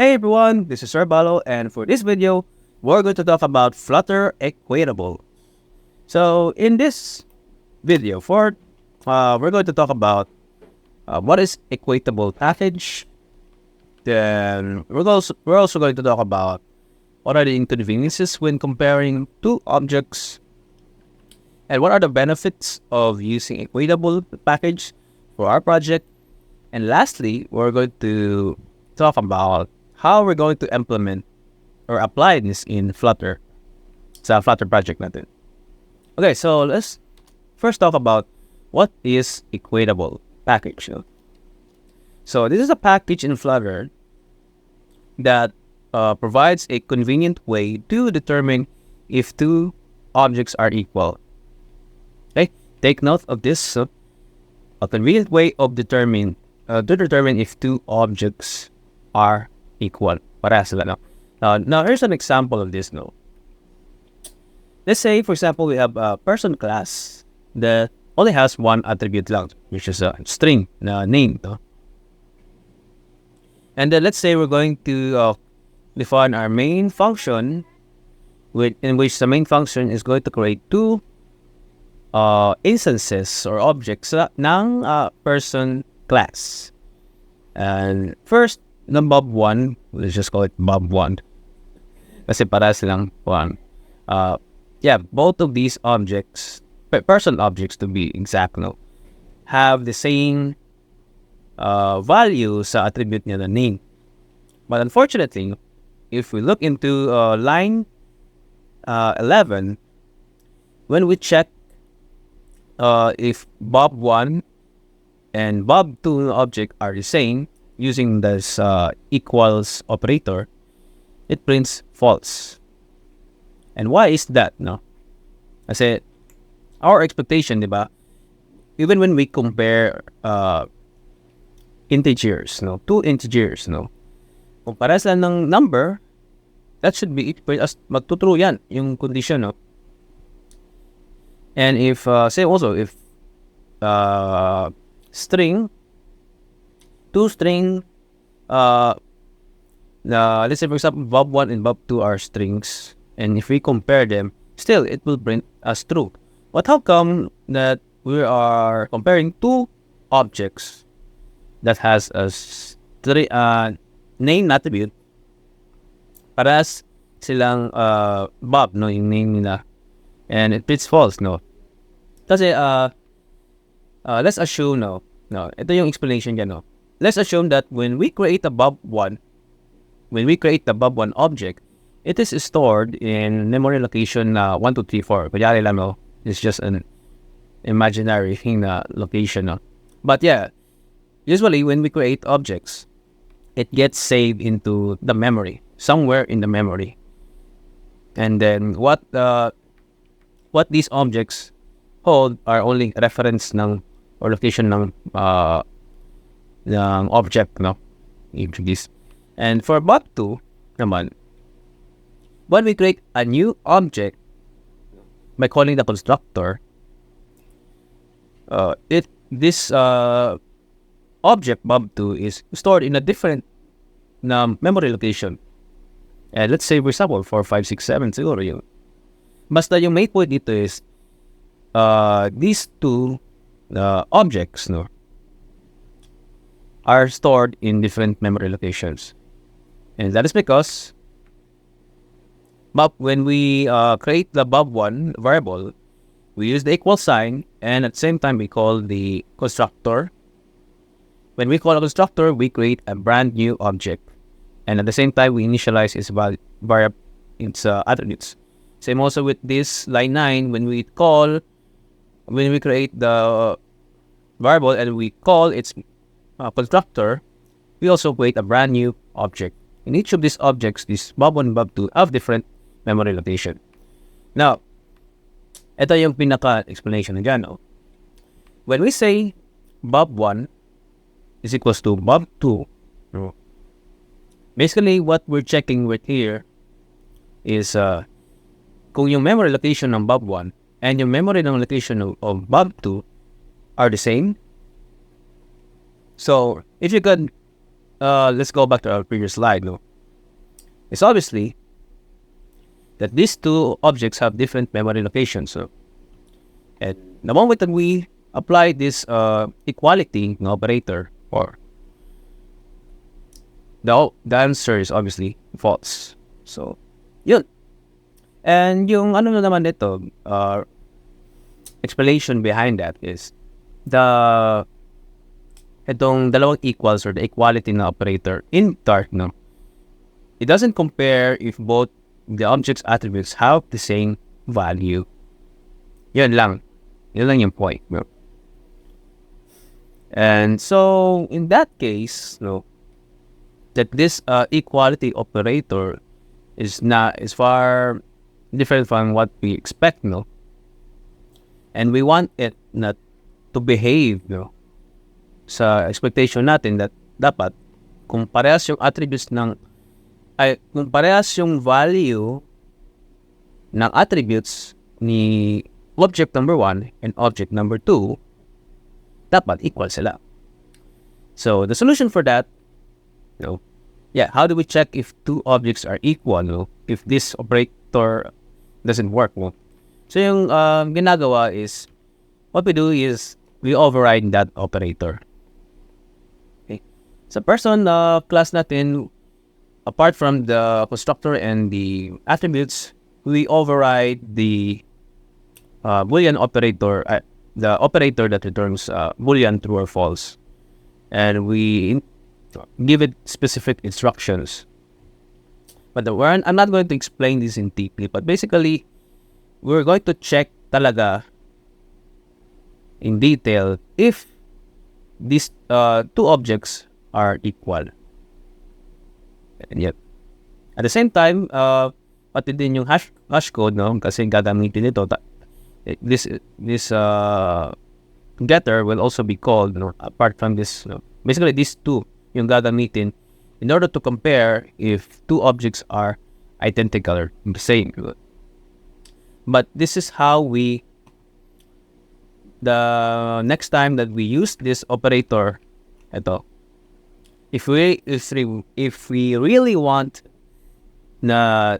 Hey everyone, this is Sir Balo, and for this video, we're going to talk about Flutter Equatable. So in this video, we're going to talk about what is Equatable package. Then we're also going to talk about what are the inconveniences when comparing two objects, and what are the benefits of using Equatable package for our project. And lastly, we're going to talk about how we're going to implement or apply this in Flutter. It's a Flutter project natin. Okay, so let's first talk about what is Equatable package. So this is a package in Flutter that provides a convenient way to determine if two objects are equal. Okay, take note of this. A convenient way of determine if two objects are equal. Para sila, no? Now here's an example of this. No, let's say for example we have a person class that only has one attribute lang, which is a string na name. No? And then let's say we're going to define our main function, in which the main function is going to create two instances or objects ng person class. And first, the bob1, let's just call it bob1 kasi para silang one. Both of these objects, person objects to be exact, no, have the same value sa attribute niya na name. But unfortunately, if we look into line 11, when we check if bob1 and bob2 object are the same, using this equals operator, it prints false. And why is that, no? Kasi our expectation, di ba? Even when we compare integers, no, two integers, no, kung para sila ng number, that should be as magtutrue yan, yung condition, no? And if say also if two string, let's say for example bob1 and bob2 are strings, and if we compare them, still it will print as true. But how come that we are comparing two objects that has a name attribute, parehas silang bob, no, yung name nila, and it prints false, no? Kasi let's assume, no, ito yung explanation niya, no. Let's assume that when we create the bob1 object, it is stored in memory location 1, 2, 3, 4. Kunyari lang, no, it's just an imaginary thing na location, no. But yeah, usually when we create objects, it gets saved into the memory, somewhere in the memory. And then what these objects hold are only reference ng or location ng object, no, this. And for bob2 naman, when we create a new object by calling the constructor, this object bob2 is stored in a different memory location. And let's say for example 4, 5, 6, 7 siguro yun. Basta yung main point dito is these two objects, no, are stored in different memory locations. And that is because when we create the bob1 variable, we use the equal sign, and at the same time we call the constructor. When we call a constructor, we create a brand new object, and at the same time we initialize its variable, its attributes. Same also with this line 9, when we create the variable and we call its constructor, we also create a brand new object. In each of these objects, this bob1 and bob2 have different memory location. Now, ito yung pinaka-explanation na dyan, no? When we say bob1 is equals to bob2, no, basically what we're checking with here is kung yung memory location ng bob1 and yung memory ng location of bob2 are the same. So if you could let's go back to our previous slide, no? is obviously that these two objects have different memory locations. So, and the moment that we apply this equality operator, or the answer is obviously false. So, yun. And yung ano na naman nito, explanation behind that is itong dalawang equals or the equality na operator in Dart, no, it doesn't compare if both the object's attributes have the same value. Yun lang yung point, no? And so in that case, no, that this equality operator is far different from what we expect, no, and we want it not to behave, no, sa expectation natin that dapat kung parehas yung attributes kung parehas yung value ng attributes ni object number 1 and object number 2, dapat equal sila. So the solution for that, how do we check if two objects are equal, no, if this operator doesn't work, no? So yung ginagawa is, what we do is we override that operator. Okay. Sa person class natin, apart from the constructor and the attributes, we override the Boolean operator, the operator that returns Boolean true or false, and we give it specific instructions. But I'm not going to explain this in deeply, but basically, we're going to check talaga in detail if these two objects are equal. And yet, at the same time, pati din yung hash code, no, kasi gagamitin ito. This getter will also be called, no, apart from this, no, basically these two yung gagamitin in order to compare if two objects are identical or the same. But this is how the next time that we use this operator, if we really want na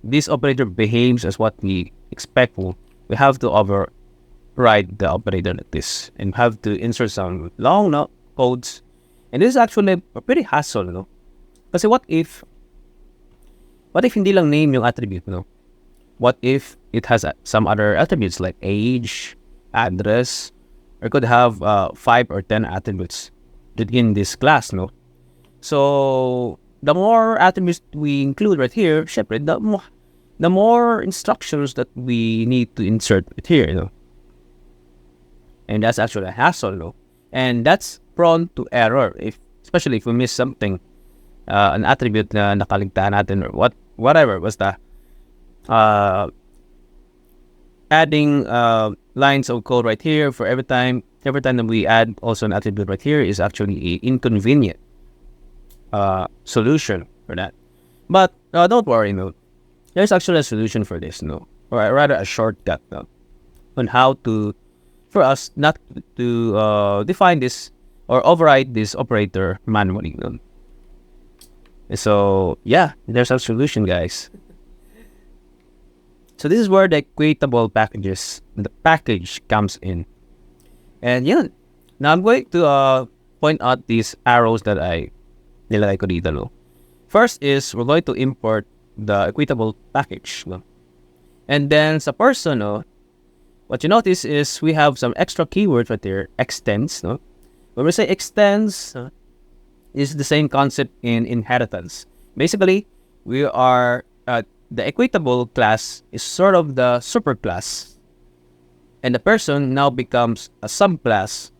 this operator behaves as what we expect, we have to override the operator like this and have to insert some long codes. And this is actually a pretty hassle, no? Kasi what if hindi lang name yung attribute, no? What if it has some other attributes like age, address, or could have 5 or 10 attributes in this class, no? So the more attributes we include right here, the more instructions that we need to insert right here, you know? And that's actually a hassle, no? And that's prone to error, especially if we miss something, an attribute na nakaligtaan natin or whatever, basta adding lines of code right here for every time that we add also an attribute right here is actually an inconvenient solution for that. But don't worry, no, there's actually a solution for this, no, or rather a shortcut, no, on how for us not to define this or override this operator manually, no? So yeah, there's a solution, guys. So this is where the Equatable package comes in. And yun, now I'm going to point out these arrows that I nilagay ko dito, no? First is we're going to import the Equatable package, no? And then sa person, no, what you notice is we have some extra keywords right there, extends, no? When we say extends, is the same concept in inheritance. Basically, we are the Equatable class is sort of the superclass, and the person now becomes a subclass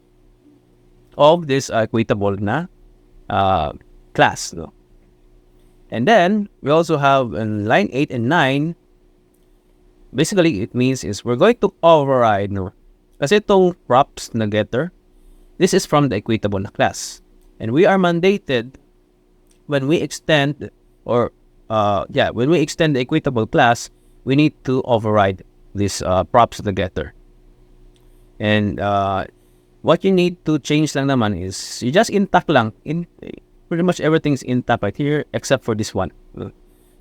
of this Equatable na class, no? And then we also have in line 8 and 9. Basically, it means is we're going to override, no? Kasi itong props na getter, this is from the Equatable na class. And we are mandated when we extend when we extend the Equatable class, we need to override this props to the getter. And what you need to change lang naman is you just intact lang. Pretty much everything's intact right here except for this one.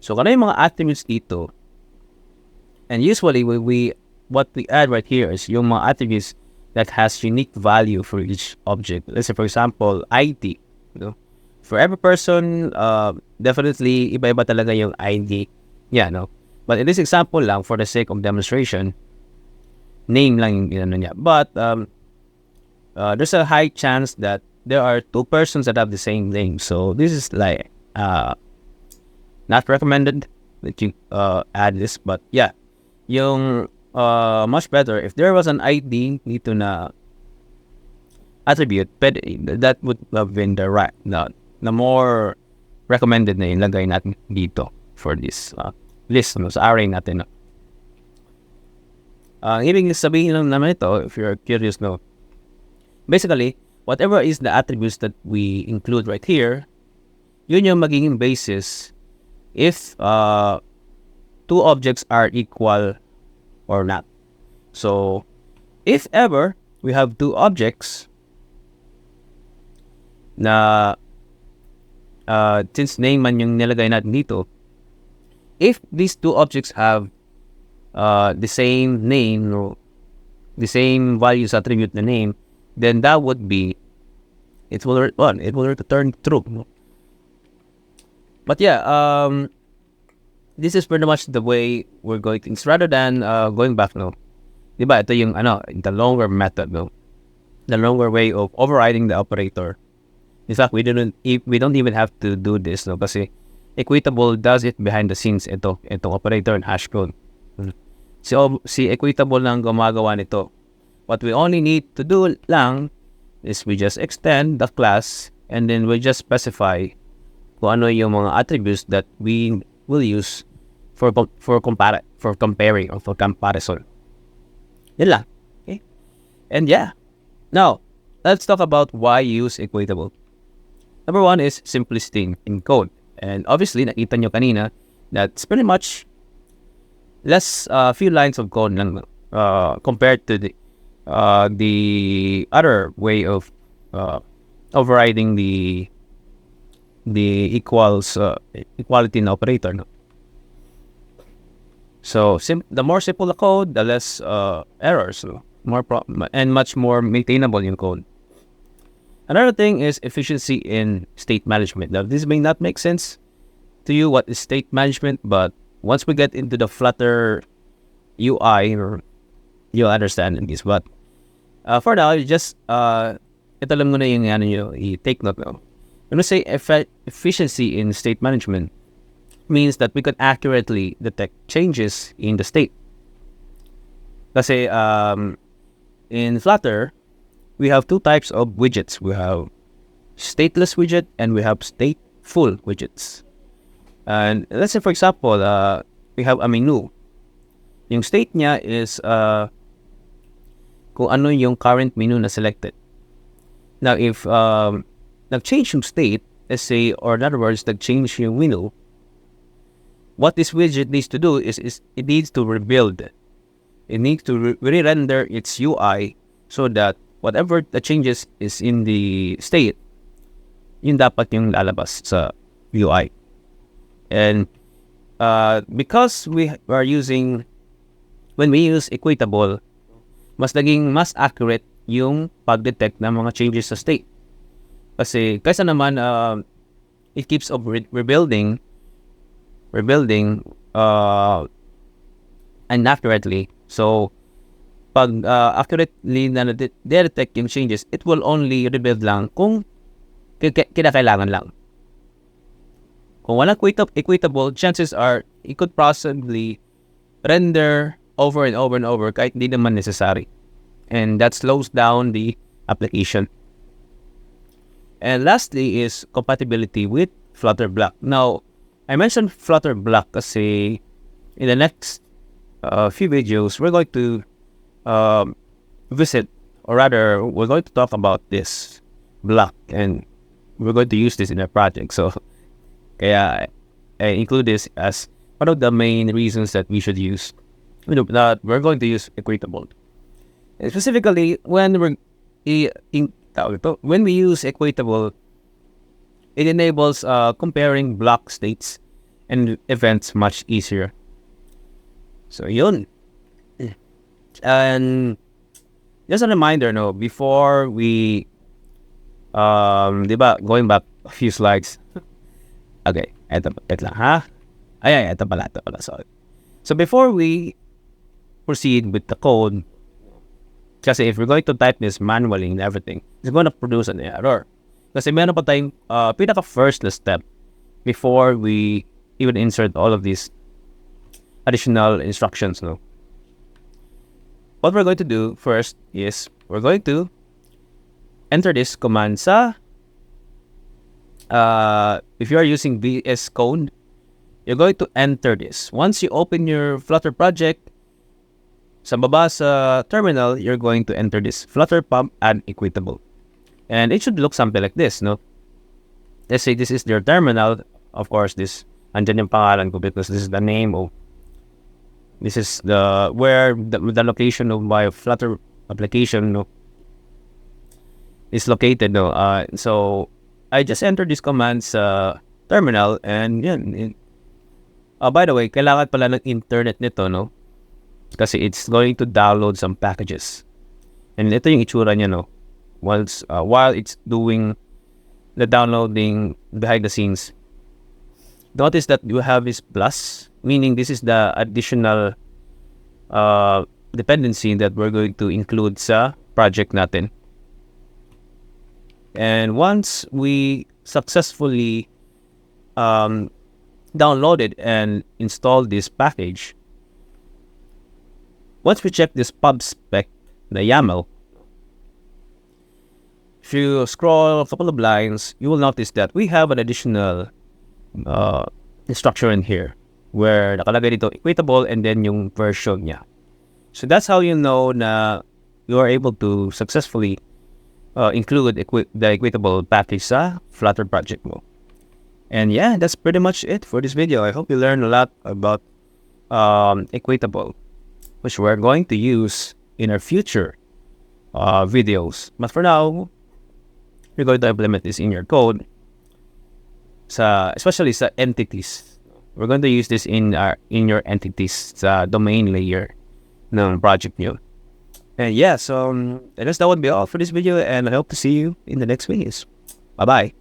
So, kung ano yung mga attributes dito, and usually, what we add right here is yung mga attributes that has unique value for each object. Let's say, for example, ID. You know? For every person, definitely, iba-iba talaga yung ID. Yeah, no? But in this example lang, for the sake of demonstration, name lang yung niya. But, there's a high chance that there are two persons that have the same name. So, this is like, not recommended that you add this. But, yeah, yung much better if there was an ID dito na attribute, but that would have been the right, the more recommended na ilagay natin dito for this list, no, sa array natin. No? Ibig sabihin lang naman ito, if you're curious, no, basically, whatever is the attributes that we include right here, yun yung magiging basis if two objects are equal or not. So, if ever we have two objects na since name man yung nilagay natin dito, if these two objects have the same name, no, the same values attribute na name, then that would be it will return true. No? But yeah, this is pretty much the way we're going things rather than going back, no. Diba? Ito yung the longer method, no. The longer way of overriding the operator. In fact, we don't even have to do this, no, kasi Equatable does it behind the scenes. Itong operator and hash code. Si Equatable lang gumagawa nito. What we only need to do lang is we just extend the class and then we just specify kung ano yung mga attributes that we will use for comparing or for comparison. Yan lang. Okay? And yeah. Now, let's talk about why use Equatable. Number one is simplicity in code. And obviously, nakita nyo kanina that's pretty much less few lines of code lang compared to the other way of overriding the equality in operator. No? So the more simple the code, the less errors, so and much more maintainable in code. Another thing is efficiency in state management. Now, this may not make sense to you what is state management, but once we get into the Flutter UI, you'll understand this. But for now, just ito lang muna yung i-take note. No? When we say efficiency in state management, means that we could accurately detect changes in the state. Kasi in Flutter, we have two types of widgets. We have stateless widget and we have stateful widgets. And let's say, for example, we have a menu. Yung state niya is kung ano yung current menu na selected. Now, if nag-change yung state, let's say, or in other words, nag-change yung menu, what this widget needs to do is it needs to rebuild. It needs to re-render its UI so that whatever the changes is in the state, yun dapat yung lalabas sa UI. And because we are using, when we use Equatable, mas accurate yung pag-detect ng mga changes sa state. Kasi kaysa naman it keeps on rebuilding inaccurately. So pag accurately na detect yung changes, it will only rebuild lang kung kinakailangan lang. Kung walang Equatable, chances are it could possibly render over and over and over kahit hindi naman necessary. And that slows down the application. And lastly is compatibility with Flutter Block. Now, I mentioned Flutter Block kasi in the next few videos, we're going to visit, or rather, we're going to talk about this block and we're going to use this in our project. So, kaya I include this as one of the main reasons that we should use, that we're going to use Equatable. And specifically, when we use Equatable, it enables comparing block states and events much easier. So yun. And just a reminder, no, before we, di ba, going back a few slides. Okay, wait lang, ha? Ito pala, sorry. So before we proceed with the code, kasi if we're going to type this manually and everything, it's going to produce an error. Kasi meron pa tayong pinaka-first na step before we even insert all of these additional instructions, no? What we're going to do first is we're going to enter this command sa if you are using VS Code, you're going to enter this. Once you open your Flutter project, sa baba sa terminal, you're going to enter this Flutter pump add Equatable. And it should look something like this, no? Let's say this is your terminal. Of course, this, andyan yung pangalan ko because this is the name of, this is the location of my Flutter application, no, is located, no? So I just entered this command sa terminal and yan. By the way, kailangan pala ng internet nito, no? Kasi it's going to download some packages. And ito yung itsura niya, no? While it's doing the downloading behind the scenes. Notice that you have this plus, meaning this is the additional dependency that we're going to include sa project natin. And once we successfully downloaded and installed this package, once we check this pub spec, the YAML, if you scroll a couple of lines, you will notice that we have an additional structure in here where nakalagay dito Equatable and then yung version niya. So that's how you know na you are able to successfully include the Equatable package sa Flutter project mo. And yeah, that's pretty much it for this video. I hope you learned a lot about Equatable, which we're going to use in our future videos. But for now, you're going to implement this in your code, especially sa entities. We're going to use this in your entities sa domain layer ng project nyo. And yeah, so I guess that would be all for this video, and I hope to see you in the next videos. Bye-bye.